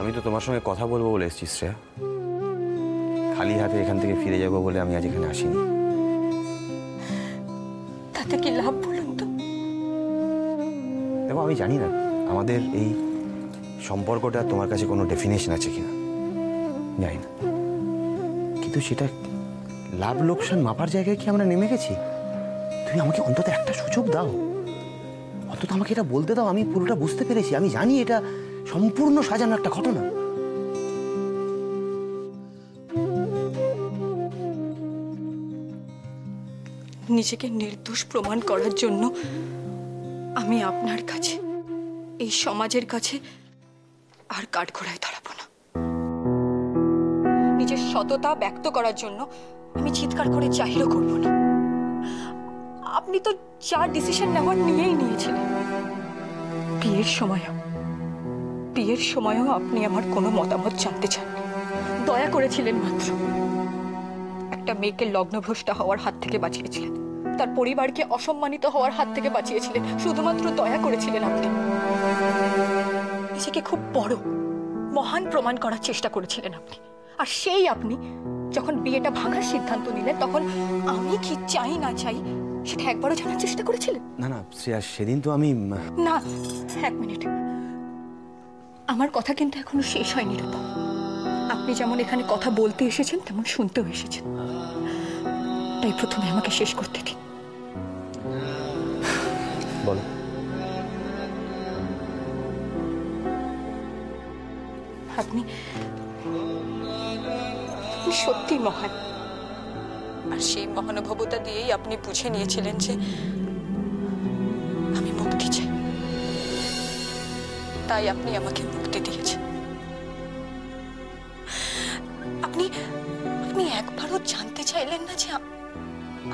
আমি তো তোমার সঙ্গে কথা বলবো বলে এসেছি শ্রেয়া। খালি হাতে এখান থেকে ফিরে যাবো বলে আমি আজ এখানে আসিনি। তাতে কি লাভ বলুন তো? দেখো, আমি জানি না আমাদের এই সম্পর্কটা তোমার কাছে কোনো ডেফিনেশন আছে কিনা, জানি না, কিন্তু সেটা লাভ লোকসান মাপার জায়গায় কি আমরা নেমে গেছি? তুমি আমাকে অন্তত একটা সুযোগ দাও, অন্তত আমাকে এটা বলতে দাও। আমি পুরোটা বুঝতে পেরেছি, আমি জানি এটা সম্পূর্ণ সাজানো একটা ঘটনা। নিজেকে নির্দোষ প্রমাণ করার জন্য আমি আপনার কাছে, এই সমাজের কাছে আর কাঠগড়ায় দাঁড়াবো না। নিজের সততা ব্যক্ত করার জন্য আমি চিৎকার করে জাহিরও করব না। আপনি তো যা ডিসিশন নেওয়ার নিয়েই নিয়েছিলেন। বিয়ের সময়ও আপনি আমার কোনো মতামত জানতে চাননি, দয়া করেছিলেন মাত্র। একটা মেয়েকে লগ্নভ্রষ্টা হওয়ার হাত থেকে বাঁচিয়েছিলেন, তার পরিবারকে অসম্মানিত হওয়ার হাত থেকে বাঁচিয়েছিলেন, শুধুমাত্র দয়া করেছিলেন আপনি। নিজেকে খুব বড় মহান প্রমাণ করার চেষ্টা করেছিলেন আপনি। আর সেই আপনি যখন বিয়েটা ভাঙার সিদ্ধান্ত নিলেন, তখন আমি কি চাই না চাই সেটা একবারও জানার চেষ্টা করেছিলেন? না না শ্রেয়া, সেদিন তো আমি না, এক মিনিট, আমার কথা কিন্তু এখনো শেষ হয়নি রূপম। আপনি যেমন এখানে কথা বলতে এসেছেন, তেমন শুনতেও এসেছেন, তাই প্রথমে আমাকে শেষ করতে দিন। বলো। আপনি সত্যি মহান, আর সেই মহানুভবতা দিয়েই আপনি বুঝে নিয়েছিলেন যে আমি মুক্তি চাই, তাই আপনি আমাকে মুক্তি দিয়েছেন। আপনি আপনি একবারও জানতে চাইলেন না যে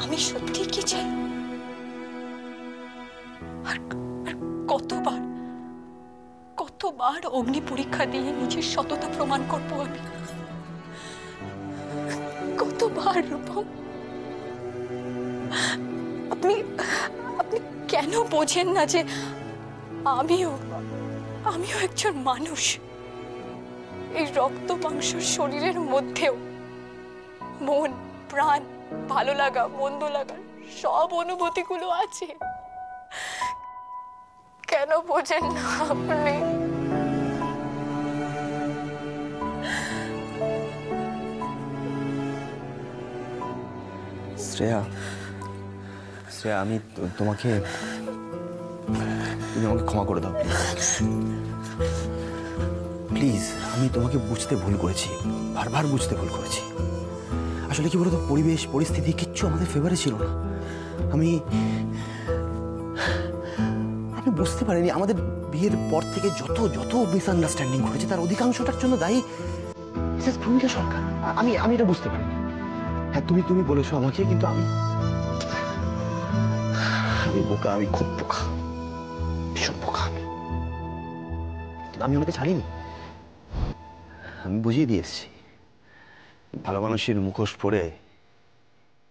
আমি সত্যি কি চাই। আর কতবার কতবার অগ্নি পরীক্ষা দিয়ে নিজের সততা প্রমাণ করবো আমি, কতবার রূপম। আপনি আপনি কেন বোঝেন না যে আমিও একজন মানুষ। এই রক্ত মাংস শরীরের মধ্যেও মন, প্রাণ, ভালো লাগা, মন্দ লাগা সব অনুভূতিগুলো আছে। কেন বোঝেন না আপনি? শ্রেয়া, আমি তোমাকে, তুমি আমাকে ক্ষমা করে দাও প্লিজ। আমি তোমাকে বুঝতে ভুল করেছি, বারবার বুঝতে ভুল করেছি। আসলে কি বলতো, পরিবেশ পরিস্থিতি কিচ্ছু আমাদের ফেভারে ছিল না। আমি বুঝতে পারিনি আমাদের বিয়ের পর থেকে যত মিসআন্ডারস্ট্যান্ডিং ঘটেছে তার অধিকাংশটার জন্য দায়ী ভূমিকা সরকার। আমি এটা বুঝতে পারিনি। হ্যাঁ, তুমি বলেছো আমাকে, কিন্তু আমি বোকা, আমি খুব বোকা, ভীষণ বোকা। আমি ওনাকে ছাড়িনি, আমি বুঝিয়ে দিয়ে এসেছি। ভালো মানুষের মুখোশ পরে,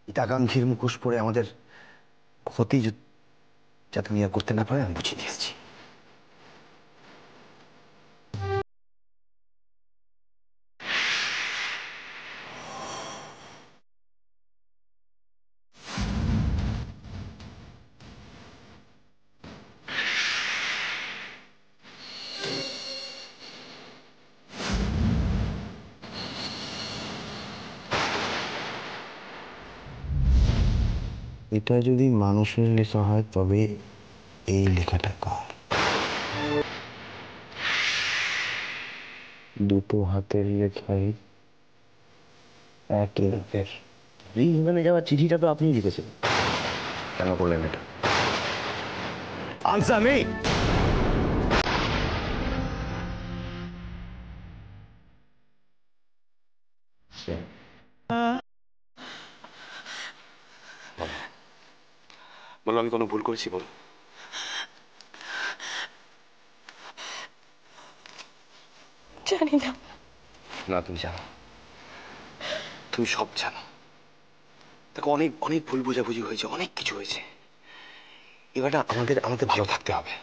হিতাকাঙ্ক্ষীর মুখোশ পরে আমাদের ক্ষতি যাতে তুমি আর করতে না পারে, আমি বুঝিয়ে দিয়ে এসেছি। এটা যদি মানুষের লেখা হয় তবে এই লেখাটা কার? দুটো হাতের লেখাই এক লোকের। ব্রিজম্যানে যাওয়ার চিঠিটা তো আপনি লিখেছেন, কেন করলেন এটা? Answer me. বলো, আমি কোনো ভুল করেছি? বলো। জানি না। না, তুমি জানো, তুমি সব জানো। দেখো, অনেক অনেক ভুল বোঝাবুঝি হয়েছে, অনেক কিছু হয়েছে। এবারটা আমাদের ভালো থাকতে হবে।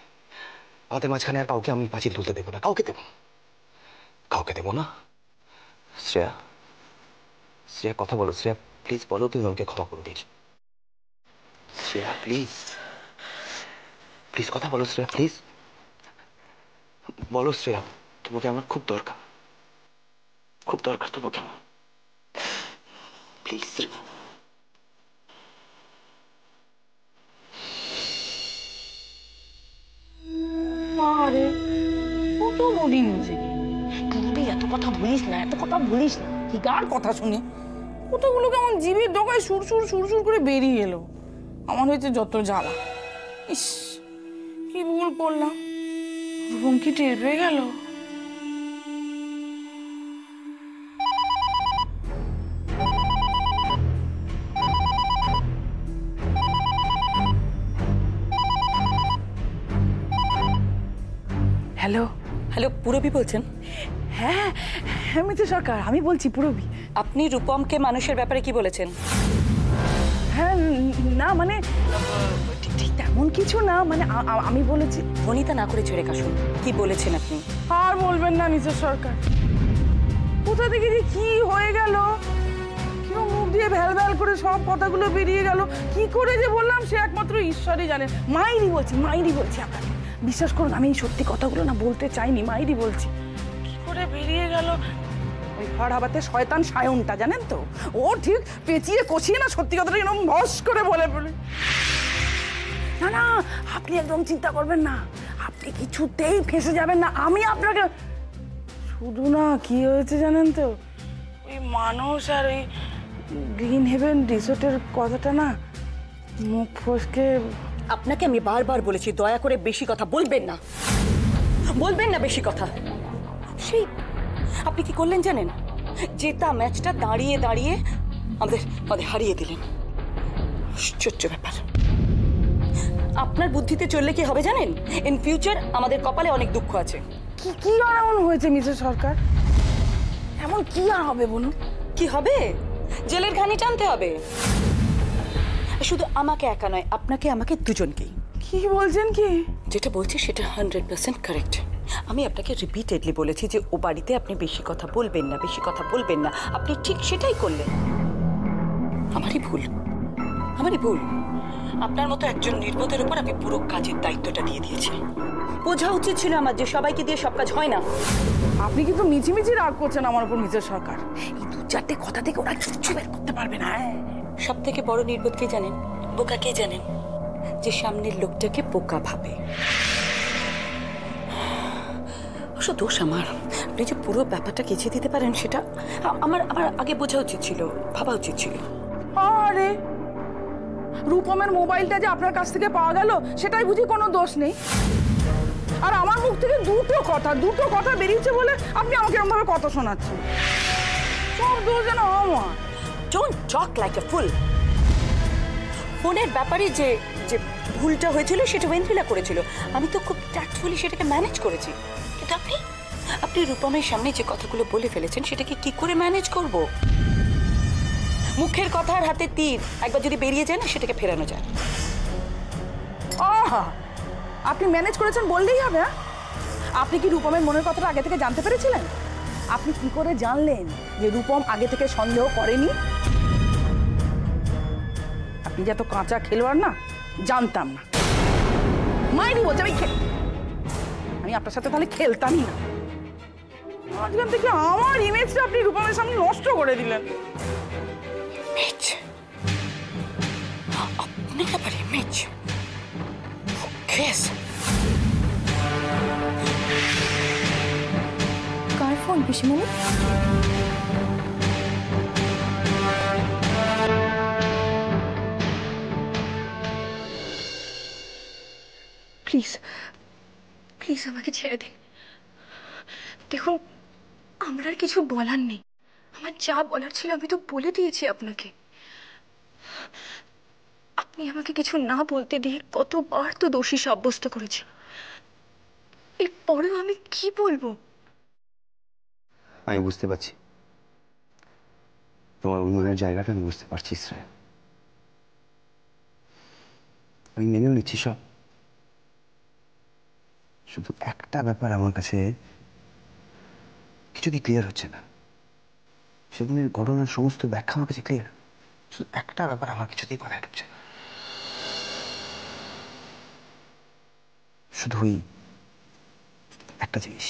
আমাদের মাঝখানে আর কাউকে আমি পাঁচিল তুলতে দেবো না, কাউকে দেবো না। কাউকে দেবো না। শ্রেয়া, শ্রেয়া কথা বলো। শ্রেয়া প্লিজ বলো তুমি আমাকে ক্ষমা করে দিস। শ্রেয়া প্লিজ, প্লিজ কথা বলো। শ্রেয়া প্লিজ বলো। শ্রেয়া, তোমাকে আমার খুব দরকার, খুব দরকার তোমাকে আমার। প্লিজ। আরে কত বলি নিজেকে, পূর্বে এত কথা বলিস না, এত কথা বলিস না। কি কার কথা শুনে কতগুলো কেমন জিভের ডগায় সুরসুর সুরসুর করে বেরিয়ে এলো। আমার হয়েছে যত জ্বালা। ইস, কি ভুল করলাম। রূপম কি টের পেয়ে গেল? হ্যালো হ্যালো, পুরবী বলছেন? হ্যাঁ হ্যাঁ মিত্র সরকার, আমি বলছি পুরবী। আপনি রূপমকে মানুষের ব্যাপারে কি বলেছেন? হ্যাঁ না মানে ঠিক তেমন কিছু না, মানে আমি বলেছি। ভনিতা না করে ছেড়ে কাশুন, কি বলেছেন আপনি? আর বলবেন না মিত্র সরকার, কোথা থেকে যে কি হয়ে গেল, কেউ মুখ দিয়ে ভ্যাল ভ্যাল করে সব কথাগুলো বেরিয়ে গেল। কি করে যে বললাম সে একমাত্র ঈশ্বরই জানেন। মাইরি বলছি আপনাকে, বিশ্বাস করুন আমি এই সত্যি কথাগুলো না বলতে চাইনি, মাইরি বলছি। কি করে বেরিয়ে গেল ওই ঘর হাবাতে শয়তান সায়নটা, জানেন তো, ও ঠিক পেঁচিয়ে কষিয়ে না সত্যি কথাটা এরকম ভস করে বলে বলে। না না, আপনি একদম চিন্তা করবেন না, আপনি কিছুতেই ফেঁসে যাবেন না। আমি আপনাকে শুধু না, কি হয়েছে জানেন তো, ওই মানুষ আর ওই গ্রিন হেভেন রিসোর্টের কথাটা না মুখ ফসকে। আপনাকে আমি বারবার বলেছি দয়া করে বেশি কথা বলবেন না, বলবেন না বেশি কথা। সেই আপনি কি করলেন জানেন? জেতা ম্যাচটা দাঁড়িয়ে দাঁড়িয়ে আমাদের আমাদের হারিয়ে দিলেন। আশ্চর্য ব্যাপার। আপনার বুদ্ধিতে চললে কি হবে জানেন? ইন ফিউচার আমাদের কপালে অনেক দুঃখ আছে। কি কি আর এমন হয়েছে মিস্টার সরকার? এমন কি আর হবে বলুন? কি হবে? জেলের ঘানি টানতে হবে। শুধু আমাকে একা নয়, আপনাকে আমাকে দুজনকেই। কি বলছেন কি? যেটা বলছি সেটা 100% কারেক্ট। আমি আপনাকে রিপিটেডলি বলেছি যে ও বাড়িতে আপনি বেশি কথা বলবেন না, বেশি কথা বলবেন না। আপনি ঠিক সেটাই করলেন। আমারই ভুল। আপনার মতো একজন নির্বোধের উপর আমি পুরো কাজের দায়িত্বটা দিয়ে দিয়েছি। বোঝা উচিত ছিল আমার যে সবাইকে দিয়ে সব কাজ হয় না। আপনি কিন্তু মিছিমিছি রাগ করছেন আমার উপর মিস্টার সরকার। এই দু চারটে কথা থেকে ওরা কিচ্ছু বের করতে পারবে না। সব থেকে বড় নির্বোধ কে জানেন? বোকা কে জানেন? যে সামনের লোকটাকে বোকা ভাবে। অবশ্য দোষ আমার। আপনি যে পুরো ব্যাপারটা কেচে দিতে পারেন সেটা আমার আমার আগে বোঝা উচিত ছিল, ভাবা উচিত ছিল। আরে রূপমের মোবাইলটা যে আপনার কাছ থেকে পাওয়া গেল সেটাই বুঝি কোনো দোষ নেই? আর আমার মুখ থেকে দুটো কথা বেরিয়েছে বলে আপনি আমাকে এরকম ভাবে কথা শোনাচ্ছেন। সব দোষ যেন আমার। ডোন্ট টক লাইক এ ফুল। ফোনের ব্যাপারে যে যে ভুলটা হয়েছিল সেটা ওয়েন্দ্রিলা করেছিল। আমি তো খুব ট্যাক্টফুলি সেটাকে ম্যানেজ করেছি। কিন্তু আপনি রূপমের সামনে যে কথাগুলো বলে ফেলেছেন সেটাকে কি করে ম্যানেজ করব? মুখের কথা আর হাতে তীর একবার যদি বেরিয়ে যায় না, সেটাকে ফেরানো যায়। আহা, আপনি ম্যানেজ করেছেন বললেই হবে? আপনি কি রূপমের মনের কথাটা আগে থেকে জানতে পেরেছিলেন? আপনি কি করে জানলেন যে রূপম আগে থেকে সন্দেহ করেনি? আপনি যে এত কাঁচা খেলোয়াড় না, জানতাম না। মাইনি বলছে আমি আপনার সাথে তাহলে খেলতামই না। আজকাল থেকে আমার ইমেজটা আপনি রূপমের সামনে নষ্ট করে দিলেন। আপনার আবার ইমেজ? কার ফোন পিসিমণি? প্লিজ প্লিজ আমাকে ছেড়ে দিন। দেখুন, আমার আর কিছু বলার নেই। আমার যা বলার ছিল আমি তো বলে দিয়েছি আপনাকে। আপনি আমাকে কিছু না বলতে দিয়ে কতবার তো দোষী সাব্যস্ত করেছে। এরপরেও আমি কি বলবো? আমি বুঝতে পারছি তোমার উন্নয়নের জায়গাটা, আমি বুঝতে পারছি শ্রেয়া। আমি মেনেও নিচ্ছি সব। শুধু একটা ব্যাপার আমার কাছে কিছুতেই ক্লিয়ার হচ্ছে না। সেদিনের ঘটনার সমস্ত ব্যাখ্যা আমার কাছে ক্লিয়ার, শুধু একটা ব্যাপার আমার কিছুতেই মাথায় ঢুকছে না। শুধু ওই একটা জিনিস।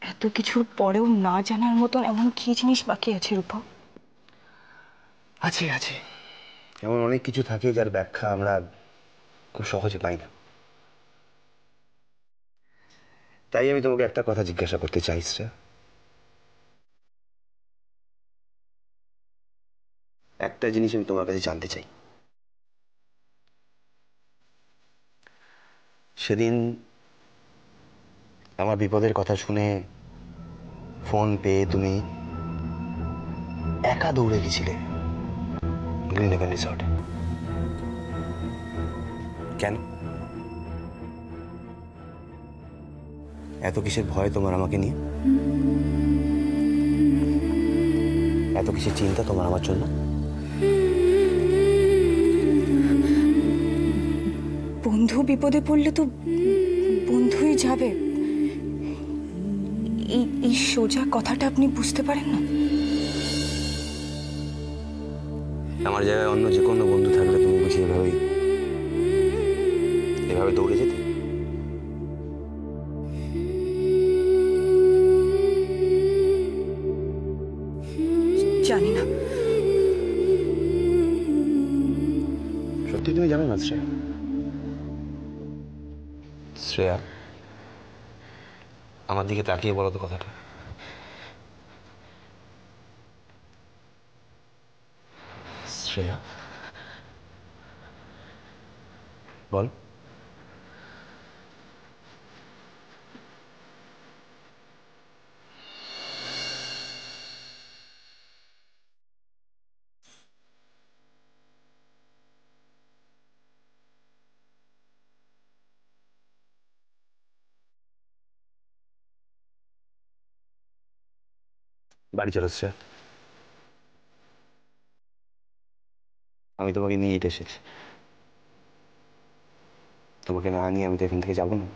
এত কিছুর পরেও না জানার মতন এমন কি জিনিস বাকি আছে রূপা? আছে আছে, এমন অনেক কিছু থাকে যার ব্যাখ্যা আমরা খুব সহজে পাই না। তাই আমি তোমাকে একটা কথা জিজ্ঞাসা করতে চাই শ্রেয়া। একটা জিনিস আমি তোমার কাছে জানতে চাই। সেদিন আমার বিপদের কথা শুনে ফোন পেয়ে তুমি একা দৌড়ে গেছিলে গ্রিন হেভেন রিসর্টে, কেন? এত কিসের ভয় তোমার আমাকে নিয়ে? এত কিসের চিন্তা তোমার আমার জন্য? বন্ধু বিপদে পড়লে তো বন্ধুই যাবে, এই সোজা কথাটা আপনি বুঝতে পারেন না? আমার জায়গায় অন্য যে কোনো বন্ধু থাকলে তুমি বুঝি এভাবে দৌড়ে যেতে? জানি না। সত্যি তুমি জানো না শ্রেয়া? শ্রেয়া, আমার দিকে তাকিয়ে বলো তো কথাটা। শ্রেয়া, বল। বাড়ি চলো শ্রেয়া, আমি তোমাকে নিয়ে হেঁটে এসেছি। তোমাকে না নিয়ে আমি তো এখান থেকে যাবো না।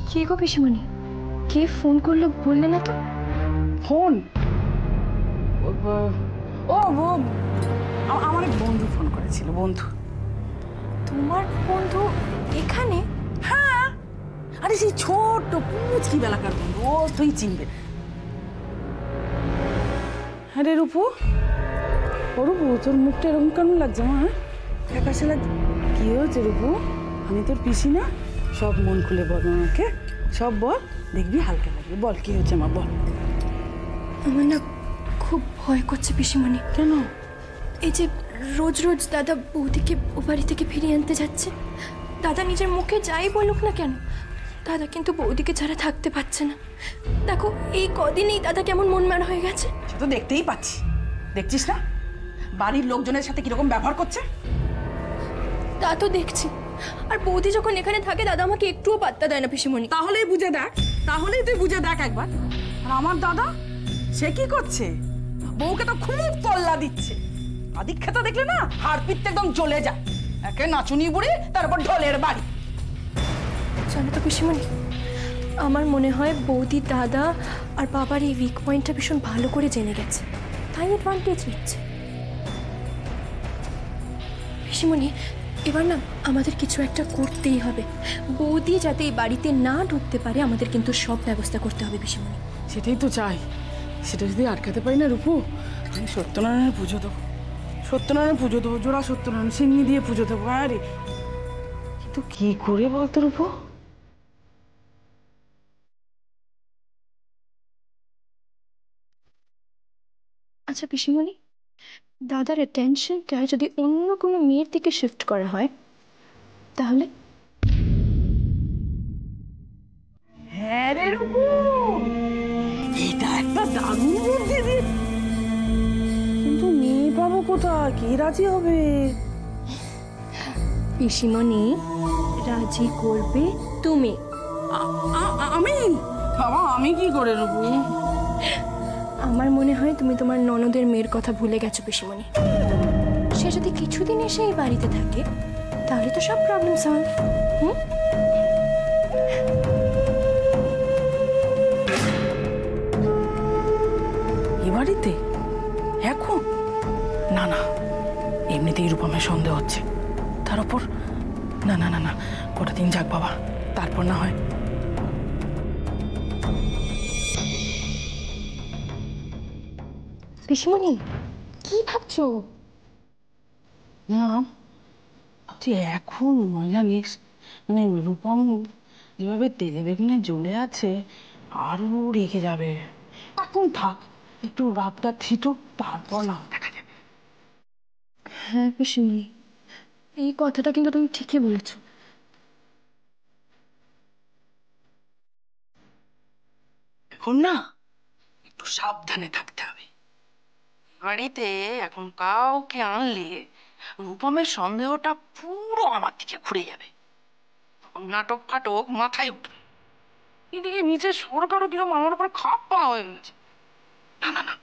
কে গো পিসিমণি? কে ফোন করলো বললে না তো? ফোন? ও আমার এক বন্ধু ফোন করেছিল। বন্ধু? তোমার বন্ধু এখানে? হ্যাঁ, আরে সেই ছোট্ট পুচকি বেলাকার বন্ধু, ও তুই চিনবে। হ্যাঁ রে রূপু, ও রূপু তোর মুখটা এরকম কেমন লাগছে মা? ফ্যাকাশে লাগছে। কি হয়েছে রূপু? আমি তোর পিসি না, সব মন খুলে বল আমাকে, সব বল, দেখবি হালকা লাগবে। বল কি হয়েছে মা, বল। আমার না খুব ভয় করছে পিসিমণি। কেন? এই যে রোজ রোজ দাদা বৌদিকে ও বাড়ি থেকে ফিরিয়ে আনতে যাচ্ছে, দাদা নিজের মুখে যাই বলুক না কেন, দাদা কিন্তু বৌদিকে ছাড়া থাকতে পারছে না। দেখো এই কদিনেই দাদা কেমন মনমার হয়ে গেছে। সে তো দেখতেই পাচ্ছি, দেখছিস না বাড়ির লোকজনের সাথে কিরকম ব্যবহার করছে। তা তো দেখছি, আর বৌদি যখন এখানে থাকে দাদা আমাকে একটুও পাত্তা দেয় না পিসিমণি। তাহলেই বুঝে দেখ, তাহলেই তুই বুঝে দেখ একবার। আর আমার দাদা, সে কি করছে? বউকে তো খুব তল্লা দিচ্ছে। আদিক্ষেতা দেখলে না হাড় পিত্তে একদম জ্বলে যায়। একে নাচুনি বুড়ি, তারপর ঢোলের বাড়ি। জানো তো পিসিমণি, আমার মনে হয় বৌদি দাদা আর বাবার এই উইক পয়েন্টটা ভীষণ ভালো করে জেনে গেছে, তাই অ্যাডভান্টেজ নিচ্ছে। পিসিমণি, এবার না আমাদের কিছু একটা করতেই হবে। বৌদি যাতে এই বাড়িতে না ঢুকতে পারে আমাদের কিন্তু সব ব্যবস্থা করতে হবে পিসিমণি। সেটাই তো চাই। সেটা যদি আটকাতে পারি না রূপু, আমি সত্যনারায়ণের পুজো দেবো। সত্যনারায়ণের পুজো দেবো, জোড়া সত্যনারায়ণ সিন্নি দিয়ে পুজো দেবো। আরে কিন্তু কি করে বলতো রূপু? আচ্ছা পিসিমণি, দাদার অ্যাটেনশনটা যদি অন্য কোনো মেয়ের দিকে শিফট করা হয় তাহলে? হ্যাঁ রে রূপু, এটা একটা দারুণ বুদ্ধি রে। কিন্তু মেয়ে পাবো কোথায়? কে রাজি হবে? পিসিমণি, রাজি করবে তুমি। আমি? বাবা, আমি কি করে রূপু? আমার মনে হয় তুমি তোমার ননদের মেয়ের কথা ভুলে গেছো পিসিমণি। সে যদি কিছুদিন এসে এই বাড়িতে থাকে তাহলে তো সব প্রবলেম সলভ। এ বাড়িতে এখন? না না, এমনিতেই রূপমের সন্দেহ হচ্ছে। তার উপর না না না না, কটা দিন যাক বাবা, তারপর না হয়। পিসিমণি কি ভাবছো? না তুই এখন জানিস, মানে রূপম যেভাবে তেলে বেগুনে জ্বলে আছে আরো রেখে যাবে। এখন থাক, একটু রাতটা থিত, তারপর না দেখা যাবে। হ্যাঁ পিসিমণি, এই কথাটা কিন্তু তুমি ঠিকই বলেছো। এখন না একটু সাবধানে থাকতে হবে। বাড়িতে এখন কাউকে আনলে রূপমের সন্দেহটা পুরো আমার দিকে ঘুরে যাবে। নাটক ফাটক মাথায় উঠবে। এদিকে নিচে সরকারও কিরকম আমার উপর খাপ্পা হয়ে গেছে। না না না,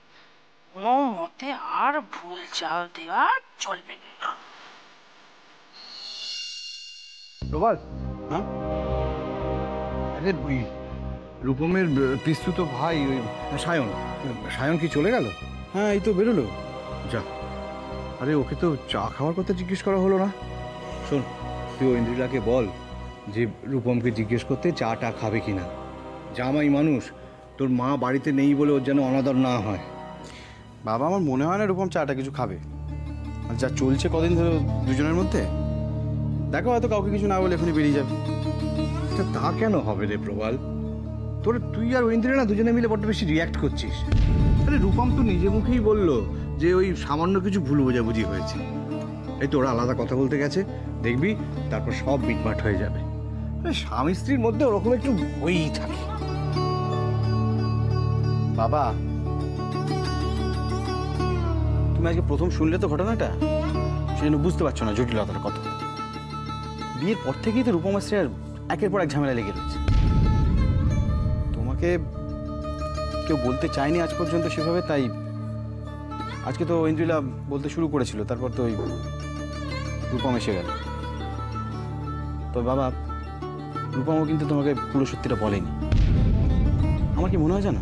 কোনো মতে আর ভুল চাল দেওয়া চলবে না। প্রবাল, হ্যাঁ আরে ওই রূপমের পিস্তুত ভাই ওই সায়ন, সায়ন কি চলে গেল? হ্যাঁ এই তো বেরোলো। যা, আরে ওকে তো চা খাওয়ার কথা জিজ্ঞেস করা হলো না। শোন, তুই ঐন্দ্রিলাকে বল যে রূপমকে জিজ্ঞেস করতে চাটা খাবে কিনা। জামাই মানুষ, তোর মা বাড়িতে নেই বলে ওর যেন অনাদর না হয়। বাবা, আমার মনে হয় না এরকম চাটা কিছু খাবে। আর যা চলছে কদিন ধরে দুজনের মধ্যে, দেখো হয়তো কাউকে কিছু না বলে এখনই বেরিয়ে যাবে। তা কেন হবে রে প্রবাল? তুই আর ঐন্দ্রিলা না দুজনে মিলে বড্ড বেশি রিয়াক্ট করছিস। আরে রূপম তো নিজে মুখেই বললো যে ওই সামান্য কিছু ভুল বোঝাবুঝি হয়েছে। এই তো ওরা আলাদা কথা বলতে গেছে, দেখবি তারপর সব মিটমাট হয়ে যাবে। আরে স্বামী স্ত্রীর মধ্যে ওরকম একটু হয়েই থাকে। বাবা, তুমি আজকে প্রথম শুনলে তো ঘটনাটা, সেই জন্য বুঝতে পারছো না জটিলতার কত। বিয়ের পর থেকেই তো রূপম শ্রেয়ার একের পর এক ঝামেলা লেগে রয়েছে। তোমাকে কেউ বলতে চায়নি আজ পর্যন্ত সেভাবে, তাই আজকে তো ঐন্দ্রিলা বলতে শুরু করেছিল, তারপর তো ওই রূপম এসে গেল। তো বাবা, রূপমও কিন্তু তোমাকে পুরো সত্যিটা বলেনি। আমার কি মনে হয় জানো,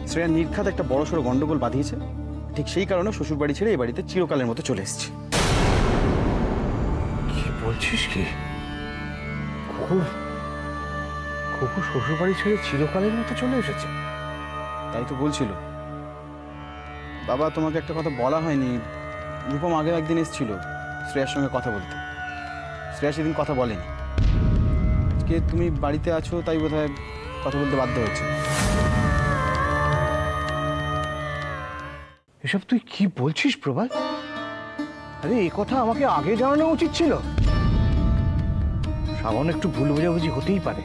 শ্রেয়া নির্ঘাত একটা বড়সড় গন্ডগোল বাঁধিয়েছে, ঠিক সেই কারণে শ্বশুর বাড়ি ছেড়ে এই বাড়িতে চিরকালের মতো চলে এসেছে। কি বলছিস কি? খোকু শ্বশুর বাড়ি ছেড়ে চিরকালের মতো চলে এসেছে? তাই তো বলছিল। বাবা, তোমাকে একটা কথা বলা হয়নি, রূপম আগেও একদিন এসেছিল শ্রেয়ার সঙ্গে কথা বলতে। শ্রেয়া সেদিন কথা বলেনি। আজকে তুমি বাড়িতে আছো তাই বোধহয় কথা বলতে বাধ্য হয়েছে। এসব তুই কি বলছিস প্রবাল? আরে এই কথা আমাকে আগে জানানো উচিত ছিল। সামান্য একটু ভুল বোঝাবুঝি হতেই পারে,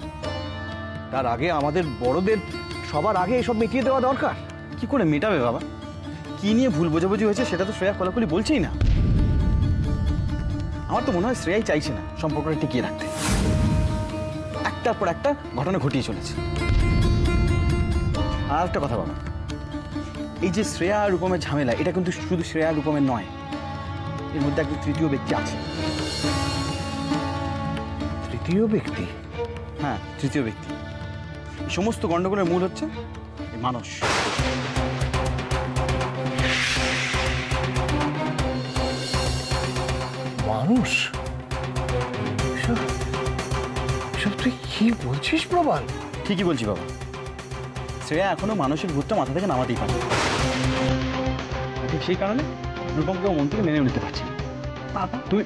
তার আগে আমাদের বড়দের সবার আগে এসব মিটিয়ে দেওয়া দরকার। কি করে মেটাবে বাবা? কি নিয়ে ভুল বোঝাবুঝি হয়েছে সেটা তো শ্রেয়া খোলাখুলি বলছেই না। আমার তো মনে হয় শ্রেয়াই চাইছে না সম্পর্কটা টিকিয়ে রাখতে, একটার পর একটা ঘটনা ঘটিয়ে চলেছে। আর একটা কথা বাবা, এই যে শ্রেয়া আর রূপমের ঝামেলা, এটা কিন্তু শুধু শ্রেয়া আর রূপমের নয়, এর মধ্যে একজন তৃতীয় ব্যক্তি আছে। তৃতীয় ব্যক্তি? হ্যাঁ, তৃতীয় ব্যক্তি। এই সমস্ত গন্ডগোলের মূল হচ্ছে এই মানুষ। মানুষ? এসব তুই কি বলছিস প্রবাল? ঠিকই বলছি বাবা, শ্রেয়া এখনো মানসিক ভূতটা মাথা থেকে নামাতেই পারে। ঠিক সেই কারণে রূপমকে মন থেকে মেনে নিতে পারছি। বাবা, তুই